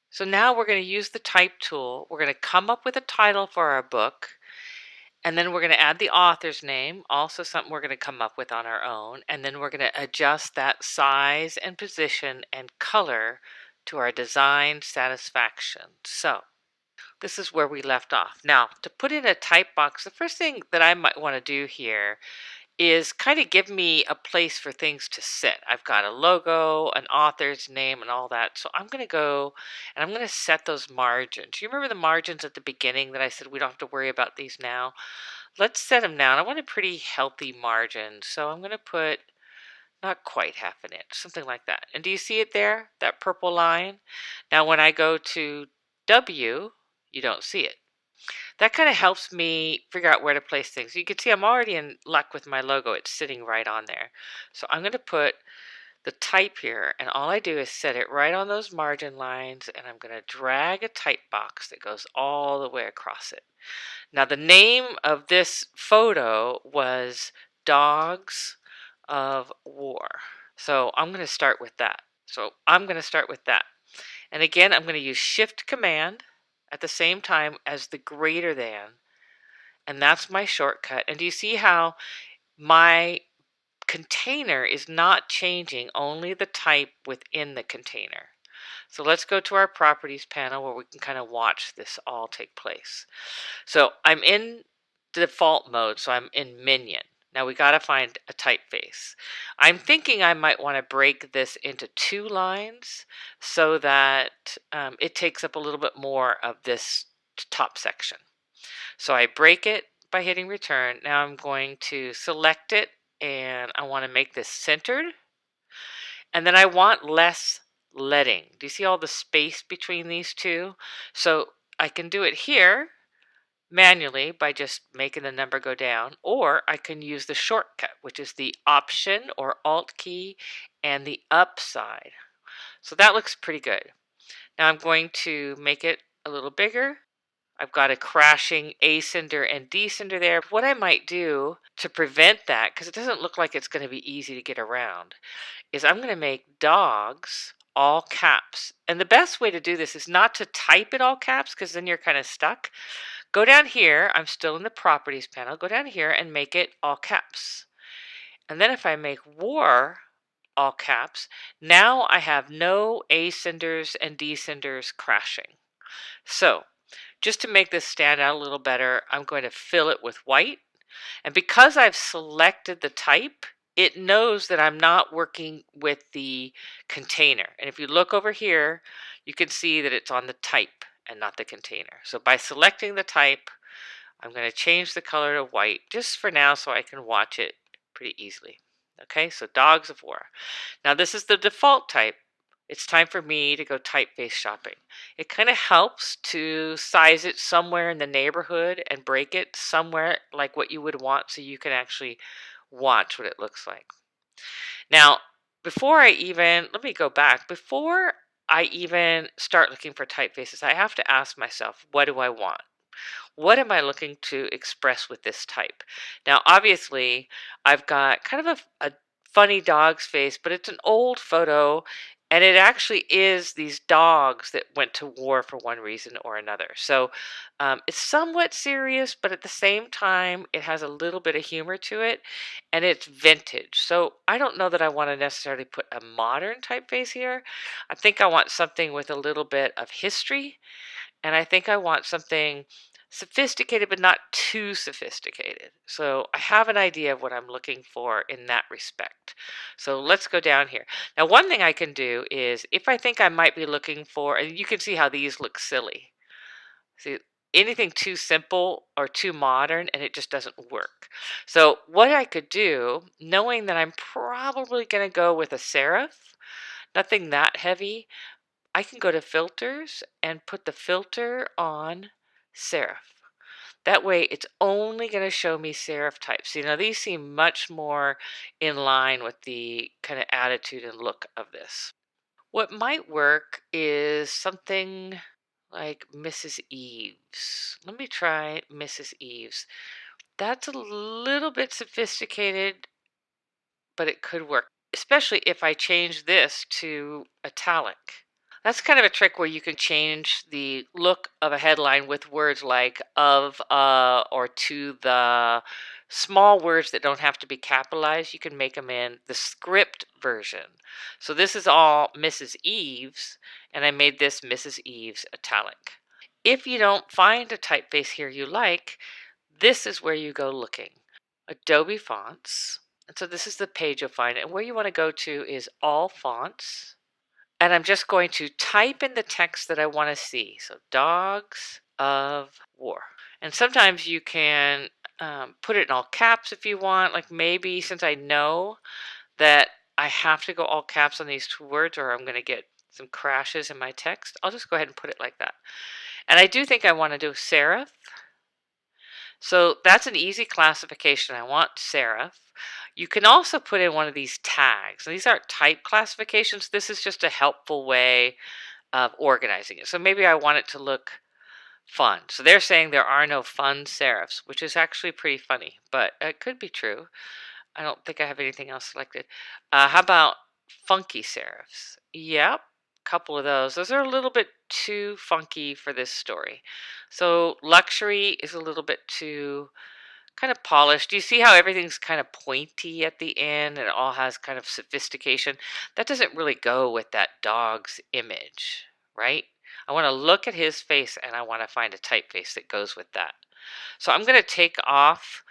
So now we're going to use the type tool. We're going to come up with a title for our book, and then we're going to add the author's name, also something we're going to come up with on our own, and then we're going to adjust that size and position and color to our design satisfaction. So this is where we left off. Now, to put in a type box, the first thing that I might want to do here is kind of give me a place for things to sit. I've got a logo, an author's name, and all that. So I'm going to go and I'm going to set those margins. You remember the margins at the beginning that I said we don't have to worry about these now? Let's set them now. I want a pretty healthy margin. So I'm going to put not quite half an inch, something like that. And do you see it there, that purple line? Now when I go to W, you don't see it. That kind of helps me figure out where to place things. You can see I'm already in luck with my logo. It's sitting right on there. So I'm going to put the type here, and all I do is set it right on those margin lines, and I'm going to drag a type box that goes all the way across it. Now the name of this photo was Dogs of War. So I'm going to start with that. And again, I'm going to use Shift Command at the same time as the greater than, and that's my shortcut. And do you see how my container is not changing, only the type within the container? So let's go to our properties panel where we can kind of watch this all take place. So I'm in default mode, so I'm in Minion. Now we got to find a typeface. I'm thinking I might want to break this into 2 lines so that it takes up a little bit more of this top section. So I break it by hitting return. Now I'm going to select it and I want to make this centered. And then I want less leading. Do you see all the space between these two? So I can do it here manually by just making the number go down, or I can use the shortcut, which is the Option or Alt key and the up side. So that looks pretty good. Now I'm going to make it a little bigger. I've got a crashing ascender and descender there. What I might do to prevent that, because it doesn't look like it's going to be easy to get around, is I'm going to make dogs all caps. And the best way to do this is not to type it all caps, because then you're kind of stuck. Go down here, I'm still in the properties panel, go down here and make it all caps. And then if I make war all caps, now I have no ascenders and descenders crashing. So just to make this stand out a little better, I'm going to fill it with white. And because I've selected the type, it knows that I'm not working with the container. And if you look over here, you can see that it's on the type and not the container. So by selecting the type, I'm going to change the color to white just for now so I can watch it pretty easily. Okay, so Dogs of War. Now this is the default type. It's time for me to go typeface shopping. It kind of helps to size it somewhere in the neighborhood and break it somewhere like what you would want so you can actually watch what it looks like. Now, let me go back. Before I even start looking for typefaces, I have to ask myself, what do I want? What am I looking to express with this type? Now, obviously, I've got kind of a funny dog's face, but it's an old photo, and it actually is these dogs that went to war for one reason or another. So it's somewhat serious, but at the same time, it has a little bit of humor to it, and it's vintage. So I don't know that I want to necessarily put a modern typeface here. I think I want something with a little bit of history, and I think I want something sophisticated but not too sophisticated. So I have an idea of what I'm looking for in that respect. So let's go down here. Now one thing I can do is if I think I might be looking for, and you can see how these look silly. See, anything too simple or too modern and it just doesn't work. So what I could do, knowing that I'm probably going to go with a serif, nothing that heavy, I can go to filters and put the filter on serif. That way it's only going to show me serif types. You know, these seem much more in line with the kind of attitude and look of this. What might work is something like Mrs. Eves. Let me try Mrs. Eves. That's a little bit sophisticated, but it could work, especially if I change this to italic. That's kind of a trick where you can change the look of a headline with words like of, or to the, small words that don't have to be capitalized. You can make them in the script version. So this is all Mrs. Eves, and I made this Mrs. Eves italic. If you don't find a typeface here you like, this is where you go looking. Adobe Fonts. And so this is the page you'll find. And where you want to go to is All Fonts. And I'm just going to type in the text that I want to see. So Dogs of War. And sometimes you can put it in all caps if you want. Like maybe since I know that I have to go all caps on these two words or I'm going to get some crashes in my text, I'll just go ahead and put it like that. And I do think I want to do serif. So that's an easy classification. I want serif. You can also put in one of these tags. These aren't type classifications. This is just a helpful way of organizing it. So maybe I want it to look fun. So they're saying there are no fun serifs, which is actually pretty funny, but it could be true. I don't think I have anything else selected. How about funky serifs? Yep, a couple of those. Those are a little bit too funky for this story. So luxury is a little bit too kind of polished. Do you see how everything's kind of pointy at the end and it all has kind of sophistication? That doesn't really go with that dog's image, right? I want to look at his face and I want to find a typeface that goes with that. So I'm going to take off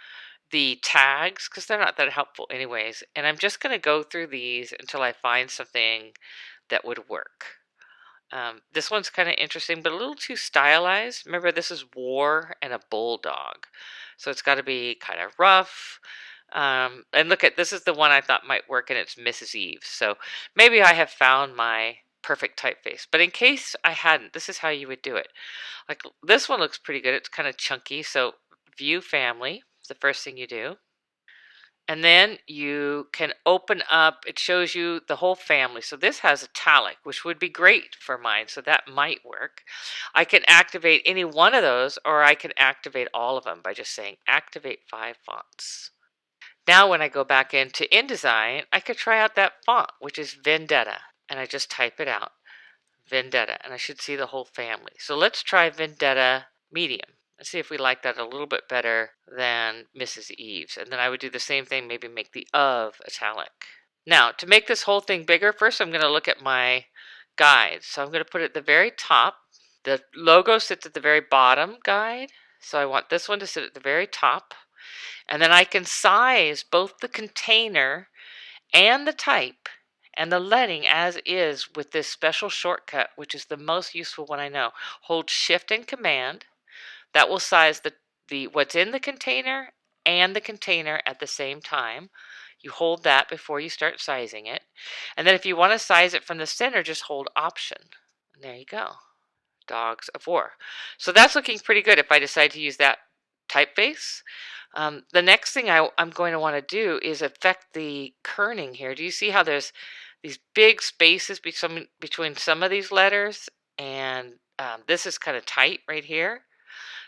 the tags because they're not that helpful anyways. And I'm just going to go through these until I find something that would work. This one's kind of interesting, but a little too stylized. Remember, this is war and a bulldog. So it's got to be kind of rough. And look at, this is the one I thought might work, and it's Mrs. Eves. So maybe I have found my perfect typeface. But in case I hadn't, this is how you would do it. Like this one looks pretty good. It's kind of chunky. So view family is the first thing you do. And then you can open up, it shows you the whole family. So this has italic, which would be great for mine. So that might work. I can activate any one of those, or I can activate all of them by just saying activate 5 fonts. Now when I go back into InDesign, I could try out that font, which is Vendetta. And I just type it out, Vendetta, and I should see the whole family. So let's try Vendetta Medium. Let's see if we like that a little bit better than Mrs. Eves. And then I would do the same thing, maybe make the of italic. Now, to make this whole thing bigger, first I'm going to look at my guide. So I'm going to put it at the very top. The logo sits at the very bottom guide. So I want this one to sit at the very top. And then I can size both the container and the type and the leading as is with this special shortcut, which is the most useful one I know. Hold Shift and Command. That will size the what's in the container and the container at the same time. You hold that before you start sizing it. And then if you want to size it from the center, just hold Option. And there you go. Dogs of War. So that's looking pretty good if I decide to use that typeface. The next thing I'm going to want to do is affect the kerning here. Do you see how there's these big spaces between some of these letters? And this is kind of tight right here.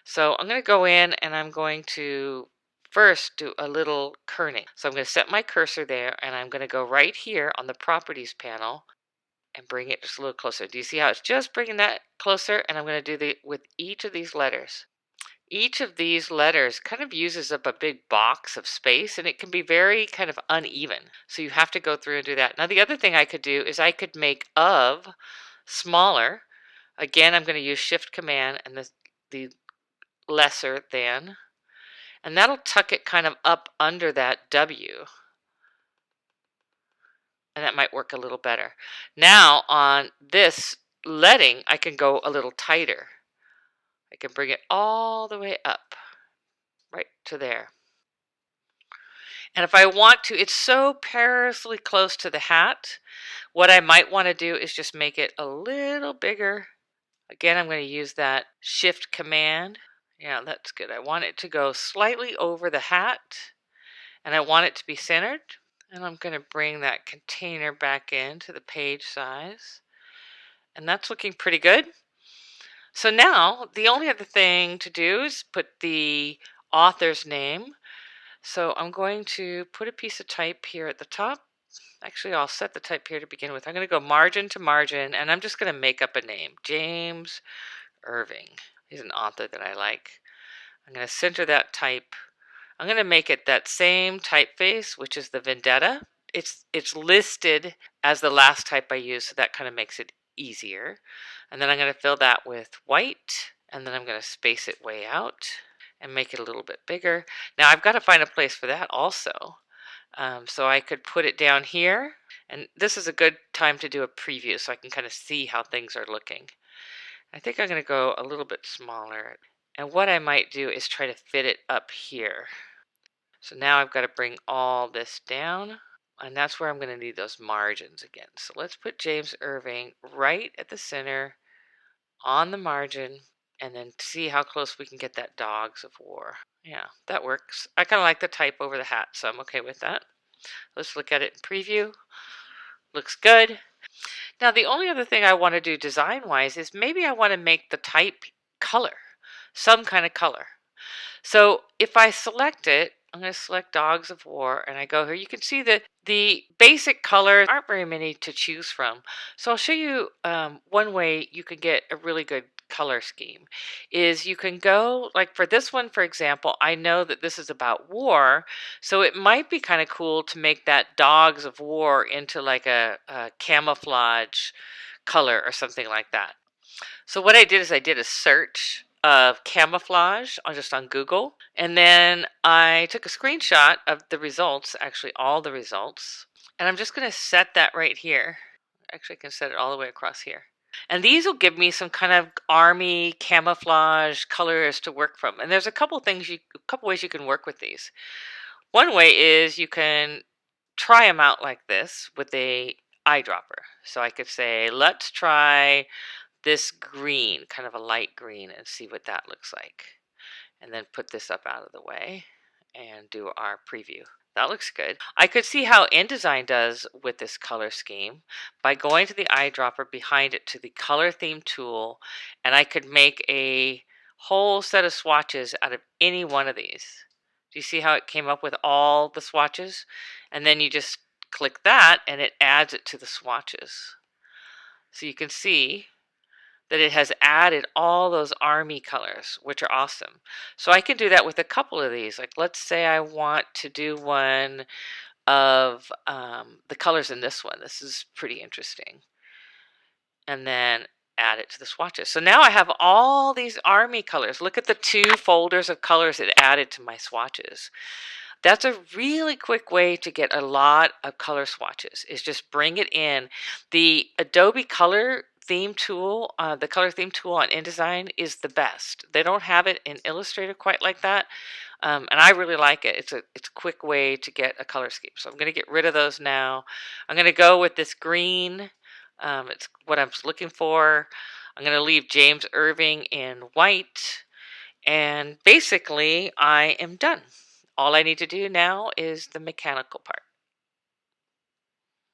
So I'm going to go in and I'm going to first do a little kerning. So I'm going to set my cursor there and I'm going to go right here on the properties panel and bring it just a little closer. Do you see how it's just bringing that closer? And I'm going to do with each of these letters. Each of these letters kind of uses up a big box of space and it can be very kind of uneven. So you have to go through and do that. Now the other thing I could do is I could make of smaller. Again, I'm going to use Shift Command and the lesser than, and that'll tuck it kind of up under that W, and that might work a little better. Now on this leading, I can go a little tighter. I can bring it all the way up, right to there. And if I want to, it's so perilously close to the hat, what I might want to do is just make it a little bigger. Again, I'm going to use that Shift Command. Yeah, that's good. I want it to go slightly over the hat, and I want it to be centered. And I'm going to bring that container back into the page size. And that's looking pretty good. So now, the only other thing to do is put the author's name. So I'm going to put a piece of type here at the top. Actually, I'll set the type here to begin with. I'm going to go margin to margin, and I'm just going to make up a name. James Irving. He's an author that I like. I'm going to center that type. I'm going to make it that same typeface, which is the Vendetta. It's listed as the last type I use, so that kind of makes it easier. And then I'm going to fill that with white, and then I'm going to space it way out and make it a little bit bigger. Now I've got to find a place for that also. So I could put it down here, and this is a good time to do a preview so I can kind of see how things are looking. I think I'm going to go a little bit smaller, and what I might do is try to fit it up here. So now I've got to bring all this down, and that's where I'm going to need those margins again. So let's put James Irving right at the center on the margin, and then see how close we can get that Dogs of War. Yeah, that works. I kind of like the type over the hat, so I'm okay with that. Let's look at it in preview. Looks good. Now the only other thing I want to do design-wise is maybe I want to make the type color, some kind of color. So if I select it, I'm going to select Dogs of War, and I go here. You can see that the basic colors aren't very many to choose from. So I'll show you one way you can get a really good color scheme is you can go, like for this one, for example, I know that this is about war, so it might be kind of cool to make that Dogs of War into like a camouflage color or something like that. So what I did is I did a search of camouflage just on Google, and then I took a screenshot of the results, actually all the results, and I'm just going to set that right here. Actually, I can set it all the way across here. And these will give me some kind of army camouflage colors to work from. And there's a couple ways you can work with these. One way is you can try them out like this with a eyedropper. So I could say, let's try this green, kind of a light green, and see what that looks like. And then put this up out of the way and do our preview. That looks good. I could see how InDesign does with this color scheme by going to the eyedropper behind it to the color theme tool, and I could make a whole set of swatches out of any one of these. Do you see how it came up with all the swatches? And then you just click that and it adds it to the swatches. So you can see that it has added all those army colors, which are awesome. So I can do that with a couple of these. Like let's say I want to do one of the colors in this one. This is pretty interesting. And then add it to the swatches. So now I have all these army colors. Look at the 2 folders of colors it added to my swatches. That's a really quick way to get a lot of color swatches, is just bring it in. The Adobe Color Theme Tool, the Color Theme Tool on InDesign is the best. They don't have it in Illustrator quite like that, and I really like it. It's a quick way to get a color scheme. So I'm going to get rid of those now. I'm going to go with this green. It's what I was looking for. I'm going to leave James Irving in white, and basically I am done. All I need to do now is the mechanical part.